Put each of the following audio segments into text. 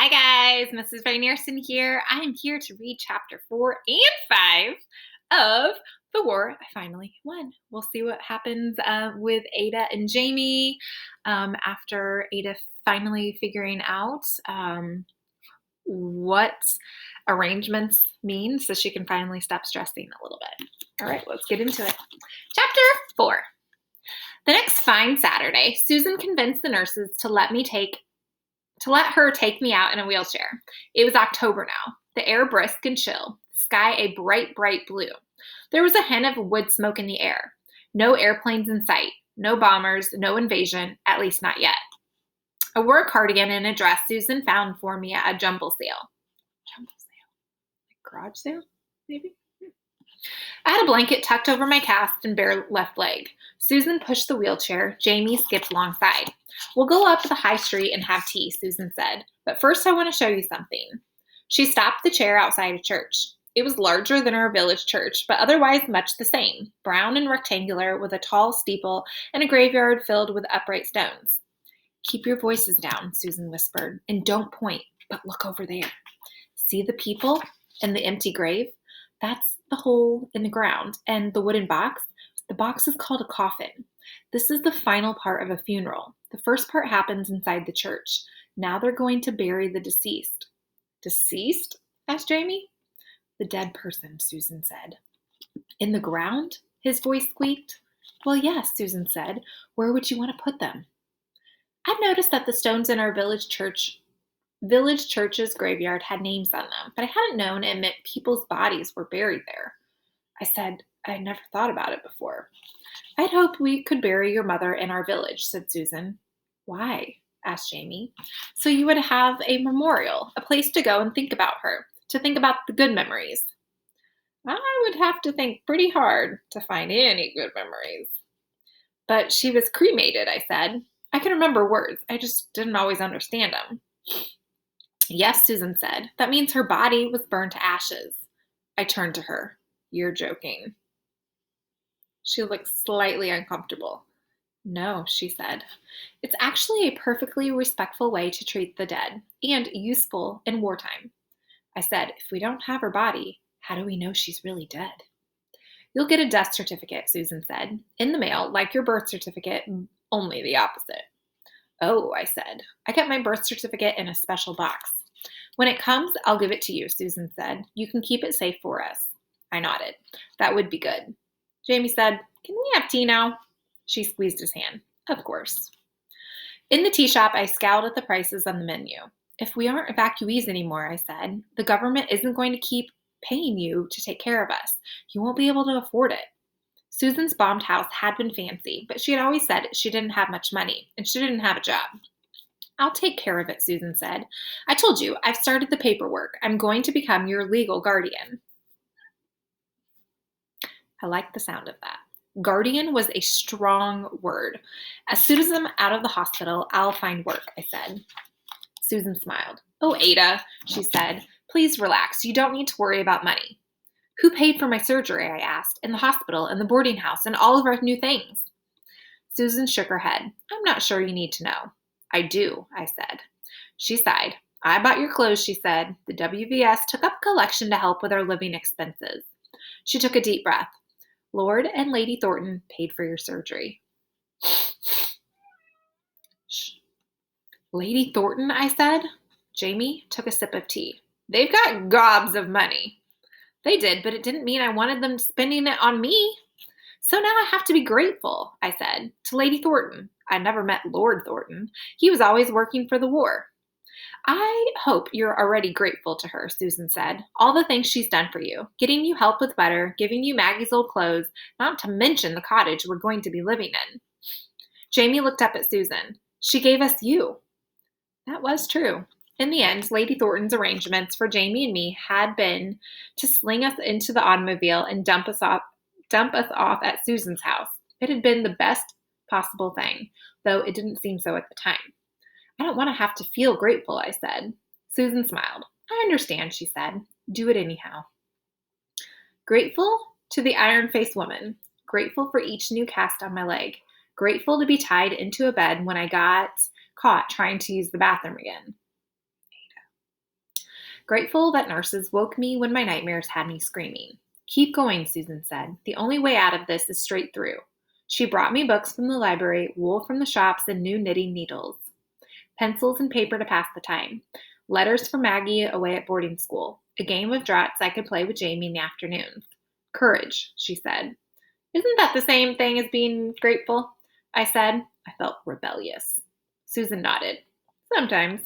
Hi guys, Mrs. Rainierson here. I am here to read chapter 4 and 5 of The War I Finally Won. We'll see what happens with Ada and Jamie after Ada finally figuring out what arrangements mean so she can finally stop stressing a little bit. All right, let's get into it. Chapter 4. The next fine Saturday, Susan convinced the nurses to let her take me out in a wheelchair. It was October now, the air brisk and chill, the sky a bright, bright blue. There was a hint of wood smoke in the air. No airplanes in sight, no bombers, no invasion, at least not yet. I wore a cardigan and a dress Susan found for me at a jumble sale. Jumble sale? Like garage sale, maybe? I had a blanket tucked over my cast and bare left leg. Susan pushed the wheelchair. Jamie skipped alongside. We'll go up to the high street and have tea, Susan said. But first I want to show you something. She stopped the chair outside a church. It was larger than our village church, but otherwise much the same, brown and rectangular with a tall steeple and a graveyard filled with upright stones. Keep your voices down, Susan whispered, and don't point, but look over there. See the people and the empty grave? That's the hole in the ground, and the wooden box? The box is called a coffin. This is the final part of a funeral. The first part happens inside the church. Now they're going to bury the deceased. Deceased? Asked Jamie. The dead person, Susan said. In the ground? His voice squeaked. Well, yes, Susan said. Where would you want to put them? I'd noticed that the stones in our village church's graveyard had names on them, but I hadn't known it meant people's bodies were buried there. I said, I'd never thought about it before. I'd hoped we could bury your mother in our village, said Susan. Why? Asked Jamie. So you would have a memorial, a place to go and think about her, to think about the good memories. I would have to think pretty hard to find any good memories. But she was cremated, I said. I can remember words. I just didn't always understand them. Yes, Susan said. That means her body was burned to ashes. I turned to her. You're joking. She looked slightly uncomfortable. No, she said. It's actually a perfectly respectful way to treat the dead, and useful in wartime. I said, if we don't have her body, how do we know she's really dead? You'll get a death certificate, Susan said, in the mail, like your birth certificate, only the opposite. Oh, I said. I got my birth certificate in a special box. When it comes, I'll give it to you, Susan said. You can keep it safe for us. I nodded. That would be good. Jamie said, can we have tea now? She squeezed his hand. Of course. In the tea shop, I scowled at the prices on the menu. If we aren't evacuees anymore, I said, the government isn't going to keep paying you to take care of us. You won't be able to afford it. Susan's bombed house had been fancy, but she had always said she didn't have much money, and she didn't have a job. I'll take care of it, Susan said. I told you, I've started the paperwork. I'm going to become your legal guardian. I like the sound of that. Guardian was a strong word. As soon as I'm out of the hospital, I'll find work, I said. Susan smiled. Oh, Ada, she said, please relax. You don't need to worry about money. Who paid for my surgery, I asked, in the hospital and the boarding house and all of our new things? Susan shook her head. I'm not sure you need to know. I do, I said. She sighed. I bought your clothes, she said. The WVS took up a collection to help with our living expenses. She took a deep breath. Lord and Lady Thornton paid for your surgery. Shh. Lady Thornton, I said. Jamie took a sip of tea. They've got gobs of money. They did, but it didn't mean I wanted them spending it on me. So now I have to be grateful, I said, to Lady Thornton. I never met Lord Thornton. He was always working for the war. I hope you're already grateful to her, Susan said. All the things she's done for you, getting you help with butter, giving you Maggie's old clothes, not to mention the cottage we're going to be living in. Jamie looked up at Susan. She gave us you. That was true. In the end, Lady Thornton's arrangements for Jamie and me had been to sling us into the automobile and dump us off at Susan's house. It had been the best possible thing, though it didn't seem so at the time. I don't want to have to feel grateful, I said. Susan smiled. I understand, she said. Do it anyhow. Grateful to the iron-faced woman. Grateful for each new cast on my leg. Grateful to be tied into a bed when I got caught trying to use the bathroom again. Grateful that nurses woke me when my nightmares had me screaming. Keep going, Susan said. The only way out of this is straight through. She brought me books from the library, wool from the shops, and new knitting needles. Pencils and paper to pass the time. Letters from Maggie away at boarding school. A game of draughts I could play with Jamie in the afternoons. Courage, she said. Isn't that the same thing as being grateful? I said. I felt rebellious. Susan nodded. Sometimes.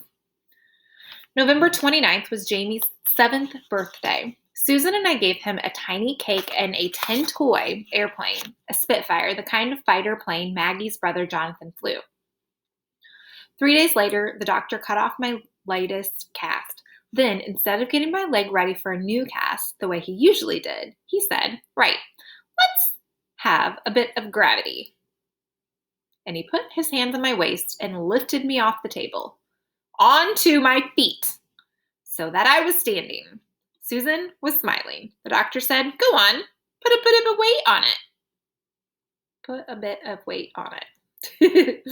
November 29th was Jamie's 7th birthday. Susan and I gave him a tiny cake and a 10-toy airplane, a Spitfire, the kind of fighter plane Maggie's brother Jonathan flew. 3 days later, the doctor cut off my latest cast. Then, instead of getting my leg ready for a new cast the way he usually did, he said, right, let's have a bit of gravity. And he put his hands on my waist and lifted me off the table, onto my feet, so that I was standing. Susan was smiling. The doctor said, go on, put a bit of weight on it. Put a bit of weight on it.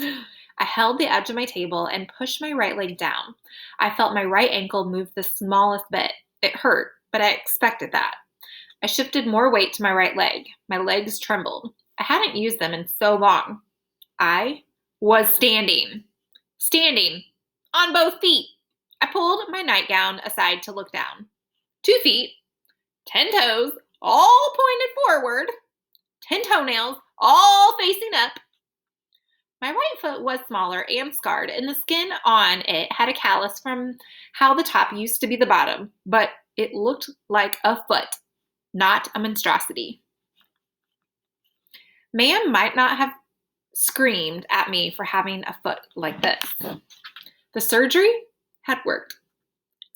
I held the edge of my table and pushed my right leg down. I felt my right ankle move the smallest bit. It hurt, but I expected that. I shifted more weight to my right leg. My legs trembled. I hadn't used them in so long. I was standing on both feet. I pulled my nightgown aside to look down. 2 feet, 10 toes, all pointed forward, 10 toenails, all facing up. My right foot was smaller and scarred, and the skin on it had a callus from how the top used to be the bottom, but it looked like a foot, not a monstrosity. Ma'am might not have screamed at me for having a foot like this. The surgery had worked.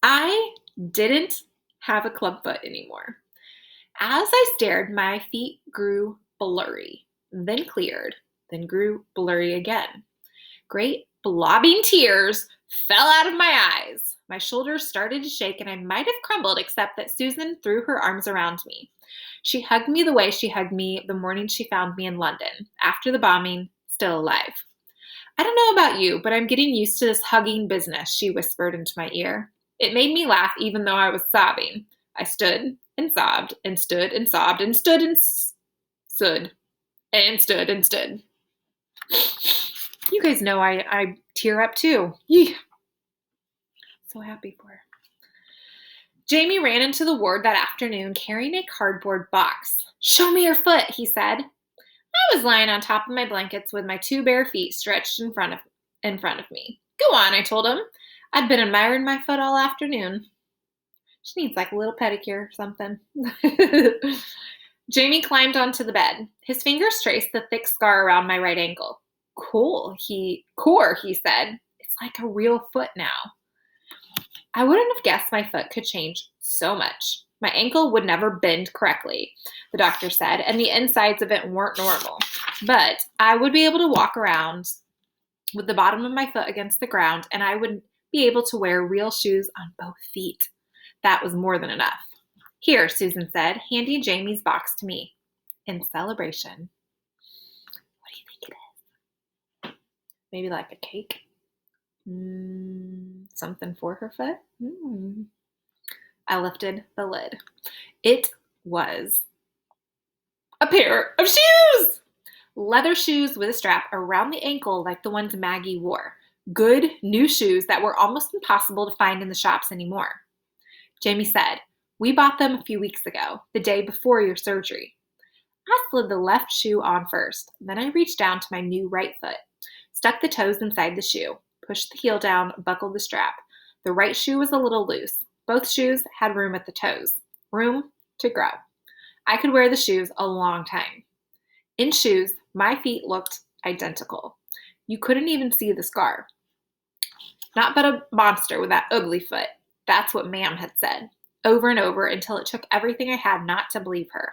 I didn't have a club foot anymore. As I stared, my feet grew blurry, then cleared, then grew blurry again. Great blobbing tears fell out of my eyes. My shoulders started to shake and I might have crumbled except that Susan threw her arms around me. She hugged me the way she hugged me the morning she found me in London, after the bombing, still alive. I don't know about you, but I'm getting used to this hugging business, she whispered into my ear. It made me laugh even though I was sobbing. I stood and sobbed and stood and sobbed and stood and stood and stood and stood. You guys know I tear up too. Yee. So happy for her. Jamie ran into the ward that afternoon carrying a cardboard box. Show me your foot, he said. I was lying on top of my blankets with my 2 bare feet stretched in front of me. Go on, I told him. I'd been admiring my foot all afternoon. She needs like a little pedicure or something. Jamie climbed onto the bed. His fingers traced the thick scar around my right ankle. Cool, he said. It's like a real foot now. I wouldn't have guessed my foot could change so much. My ankle would never bend correctly, the doctor said, and the insides of it weren't normal. But I would be able to walk around with the bottom of my foot against the ground, and I would be able to wear real shoes on both feet. That was more than enough. Here, Susan said, handing Jamie's box to me. In celebration. What do you think it is? Maybe like a cake? Something for her foot? I lifted the lid. It was a pair of shoes! Leather shoes with a strap around the ankle like the ones Maggie wore. Good new shoes that were almost impossible to find in the shops anymore. Jamie said, we bought them a few weeks ago, the day before your surgery. I slid the left shoe on first. Then I reached down to my new right foot, stuck the toes inside the shoe, pushed the heel down, buckled the strap. The right shoe was a little loose. Both shoes had room at the toes, room to grow. I could wear the shoes a long time. In shoes, my feet looked identical. You couldn't even see the scar. Not but a monster with that ugly foot. That's what Ma'am had said, over and over until it took everything I had not to believe her.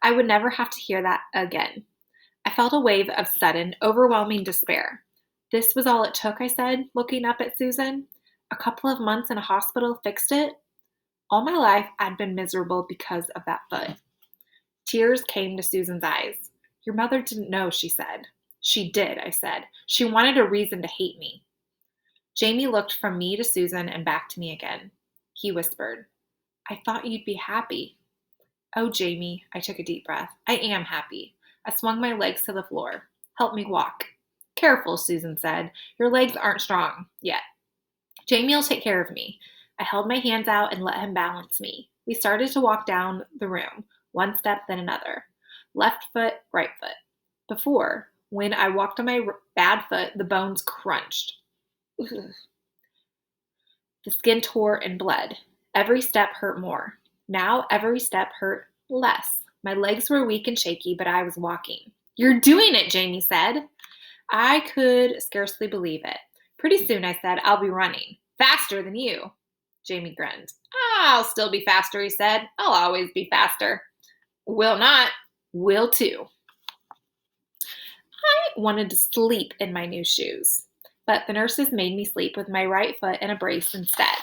I would never have to hear that again. I felt a wave of sudden, overwhelming despair. This was all it took, I said, looking up at Susan. A couple of months in a hospital fixed it. All my life, I'd been miserable because of that foot. Tears came to Susan's eyes. Your mother didn't know, she said. She did, I said. She wanted a reason to hate me. Jamie looked from me to Susan and back to me again. He whispered, I thought you'd be happy. Oh, Jamie, I took a deep breath. I am happy. I swung my legs to the floor. Help me walk. Careful, Susan said. Your legs aren't strong yet. Jamie will take care of me. I held my hands out and let him balance me. We started to walk down the room, one step then another. Left foot, right foot. Before, when I walked on my bad foot, the bones crunched. Ugh. The skin tore and bled. Every step hurt more. Now every step hurt less. My legs were weak and shaky, but I was walking. You're doing it, Jamie said. I could scarcely believe it. Pretty soon, I said, I'll be running. Faster than you. Jamie grinned. I'll still be faster, he said. I'll always be faster. Will not. Will too. I wanted to sleep in my new shoes, but the nurses made me sleep with my right foot in a brace instead.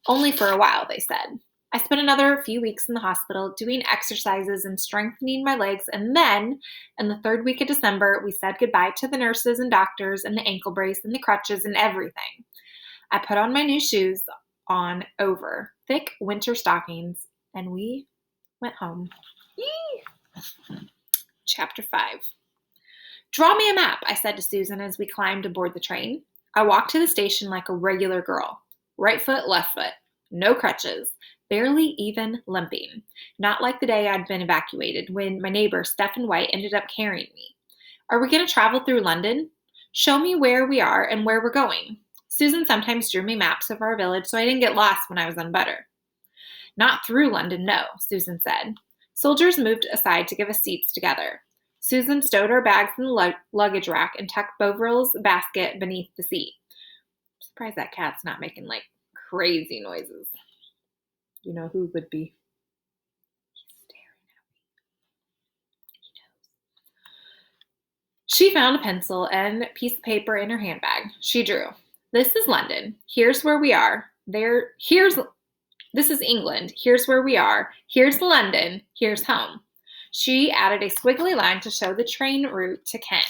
Only for a while, they said. I spent another few weeks in the hospital doing exercises and strengthening my legs, and then, in the third week of December, we said goodbye to the nurses and doctors and the ankle brace and the crutches and everything. I put on my new shoes on over thick winter stockings, and we went home. Yee! Chapter 5. Draw me a map, I said to Susan as we climbed aboard the train. I walked to the station like a regular girl. Right foot, left foot. No crutches. Barely even limping. Not like the day I'd been evacuated when my neighbor, Stephen White, ended up carrying me. Are we going to travel through London? Show me where we are and where we're going. Susan sometimes drew me maps of our village so I didn't get lost when I was on butter. Not through London, no, Susan said. Soldiers moved aside to give us seats together. Susan stowed our bags in the luggage rack and tucked Bovrill's basket beneath the seat. I'm surprised that cat's not making, crazy noises. You know who would be? He's staring at me. He knows. She found a pencil and a piece of paper in her handbag. She drew. This is London. Here's where we are. This is England. Here's where we are. Here's London. Here's home. She added a squiggly line to show the train route to Kent.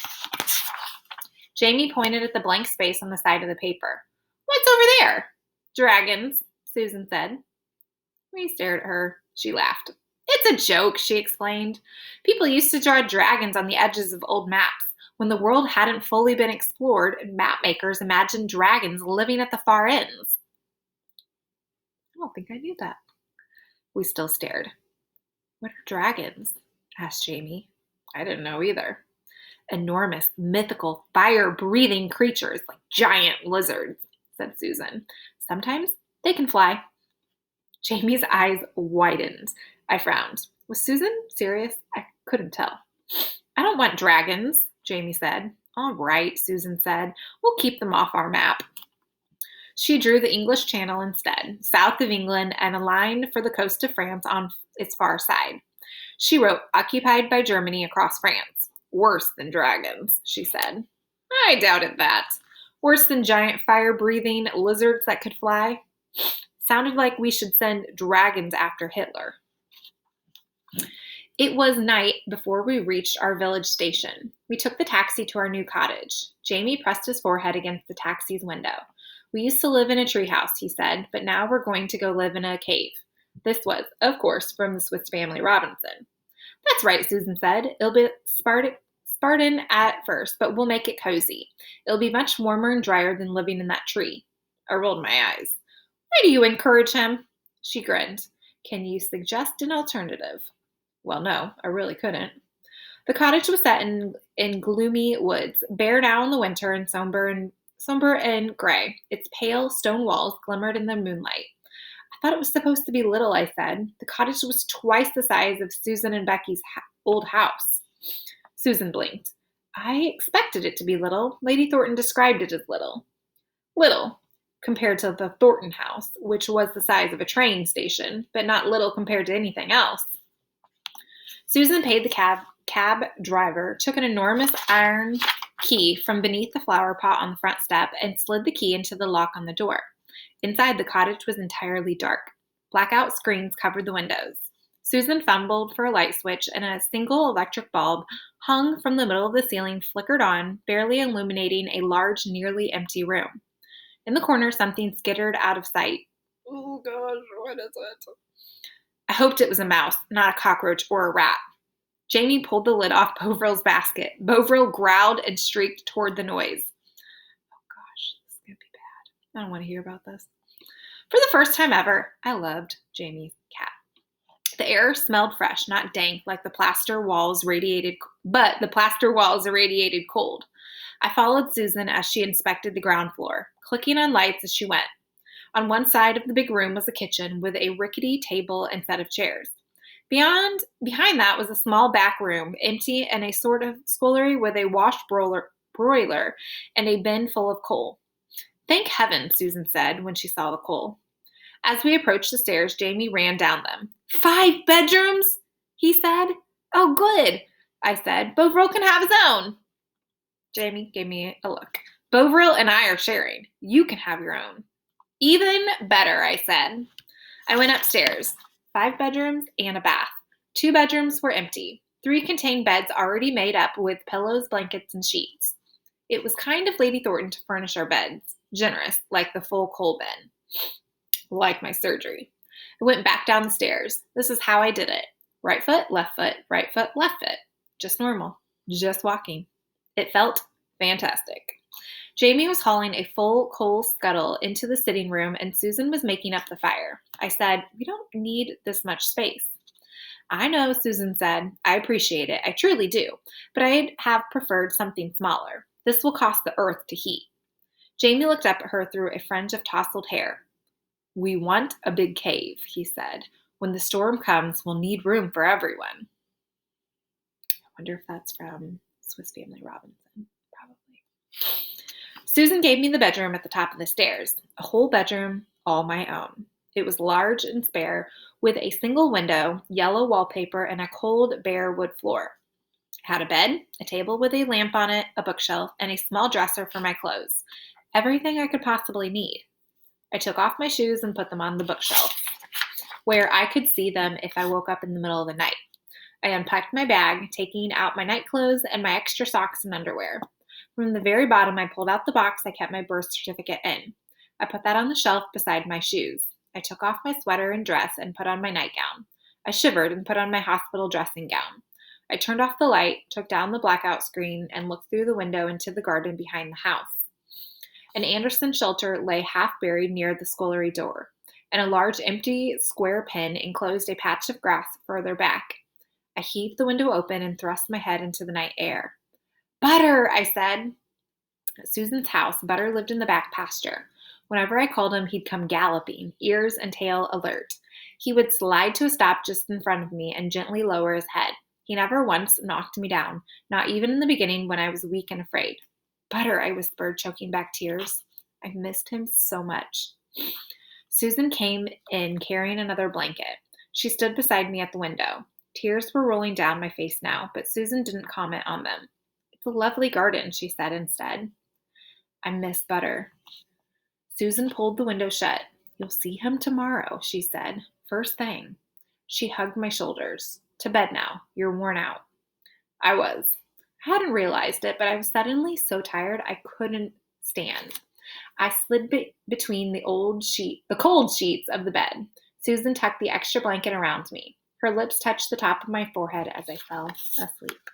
Jamie pointed at the blank space on the side of the paper. What's over there? Dragons, Susan said. We stared at her. She laughed. It's a joke, she explained. People used to draw dragons on the edges of old maps. When the world hadn't fully been explored, map makers imagined dragons living at the far ends. I don't think I knew that. We still stared. What are dragons? Asked Jamie. I didn't know either. Enormous, mythical, fire-breathing creatures like giant lizards, said Susan. Sometimes they can fly. Jamie's eyes widened. I frowned. Was Susan serious? I couldn't tell. I don't want dragons, Jamie said. All right, Susan said. We'll keep them off our map. She drew the English Channel instead, south of England, and a line for the coast of France on its far side. She wrote, occupied by Germany across France. Worse than dragons, she said. I doubted that. Worse than giant fire-breathing lizards that could fly. Sounded like we should send dragons after Hitler. It was night before we reached our village station. We took the taxi to our new cottage. Jamie pressed his forehead against the taxi's window. We used to live in a treehouse, he said, but now we're going to go live in a cave. This was, of course, from the Swiss Family Robinson. That's right, Susan said. It'll be Spartan at first, but we'll make it cozy. It'll be much warmer and drier than living in that tree. I rolled my eyes. Why do you encourage him? She grinned. Can you suggest an alternative? Well, no, I really couldn't. The cottage was set in gloomy woods, bare now in the winter and somber and gray. Its pale stone walls glimmered in the moonlight. I thought it was supposed to be little, I said. The cottage was twice the size of Susan and Becky's old house. Susan blinked. I expected it to be little. Lady Thornton described it as little. Little, compared to the Thornton house, which was the size of a train station, but not little compared to anything else. Susan paid the cab driver, took an enormous iron key from beneath the flower pot on the front step, and slid the key into the lock on the door. Inside, the cottage was entirely dark. Blackout screens covered the windows. Susan fumbled for a light switch, and a single electric bulb hung from the middle of the ceiling flickered on, barely illuminating a large, nearly empty room. In the corner, something skittered out of sight. Oh gosh, what is it? I hoped it was a mouse, not a cockroach or a rat. Jamie pulled the lid off Bovrill's basket. Bovril growled and streaked toward the noise. Oh gosh, this is going to be bad. I don't want to hear about this. For the first time ever, I loved Jamie's cat. The air smelled fresh, not dank like the plaster walls radiated, but the plaster walls irradiated cold. I followed Susan as she inspected the ground floor, clicking on lights as she went. On one side of the big room was a kitchen with a rickety table and set of chairs. Behind that was a small back room, empty, and a sort of scullery with a washed broiler and a bin full of coal. Thank heaven, Susan said when she saw the coal. As we approached the stairs, Jamie ran down them. 5 bedrooms, he said. Oh, good, I said. Bovril can have his own. Jamie gave me a look. Bovril and I are sharing. You can have your own. Even better, I said. I went upstairs. 5 bedrooms and a bath. 2 bedrooms were empty. 3 contained beds already made up with pillows, blankets, and sheets. It was kind of Lady Thornton to furnish our beds. Generous, like the full coal bin. Like my surgery. I went back down the stairs. This is how I did it. Right foot, left foot, right foot, left foot. Just normal. Just walking. It felt fantastic. Jamie was hauling a full coal scuttle into the sitting room, and Susan was making up the fire. I said, we don't need this much space. I know, Susan said. I appreciate it. I truly do. But I'd have preferred something smaller. This will cost the earth to heat. Jamie looked up at her through a fringe of tousled hair. We want a big cave, he said. When the storm comes, we'll need room for everyone. I wonder if that's from Swiss Family Robinson. Probably. Susan gave me the bedroom at the top of the stairs, a whole bedroom, all my own. It was large and spare, with a single window, yellow wallpaper, and a cold, bare wood floor. It had a bed, a table with a lamp on it, a bookshelf, and a small dresser for my clothes. Everything I could possibly need. I took off my shoes and put them on the bookshelf, where I could see them if I woke up in the middle of the night. I unpacked my bag, taking out my nightclothes and my extra socks and underwear. From the very bottom, I pulled out the box I kept my birth certificate in. I put that on the shelf beside my shoes. I took off my sweater and dress and put on my nightgown. I shivered and put on my hospital dressing gown. I turned off the light, took down the blackout screen, and looked through the window into the garden behind the house. An Anderson shelter lay half buried near the scullery door, and a large empty square pen enclosed a patch of grass further back. I heaved the window open and thrust my head into the night air. Butter, I said. At Susan's house, Butter lived in the back pasture. Whenever I called him, he'd come galloping, ears and tail alert. He would slide to a stop just in front of me and gently lower his head. He never once knocked me down, not even in the beginning when I was weak and afraid. Butter, I whispered, choking back tears. I missed him so much. Susan came in carrying another blanket. She stood beside me at the window. Tears were rolling down my face now, but Susan didn't comment on them. It's a lovely garden, she said instead. I miss Butter. Susan pulled the window shut. You'll see him tomorrow, she said. First thing. She hugged my shoulders. To bed now. You're worn out. I was. I hadn't realized it, but I was suddenly so tired I couldn't stand. I slid between the cold sheets of the bed. Susan tucked the extra blanket around me. Her lips touched the top of my forehead as I fell asleep.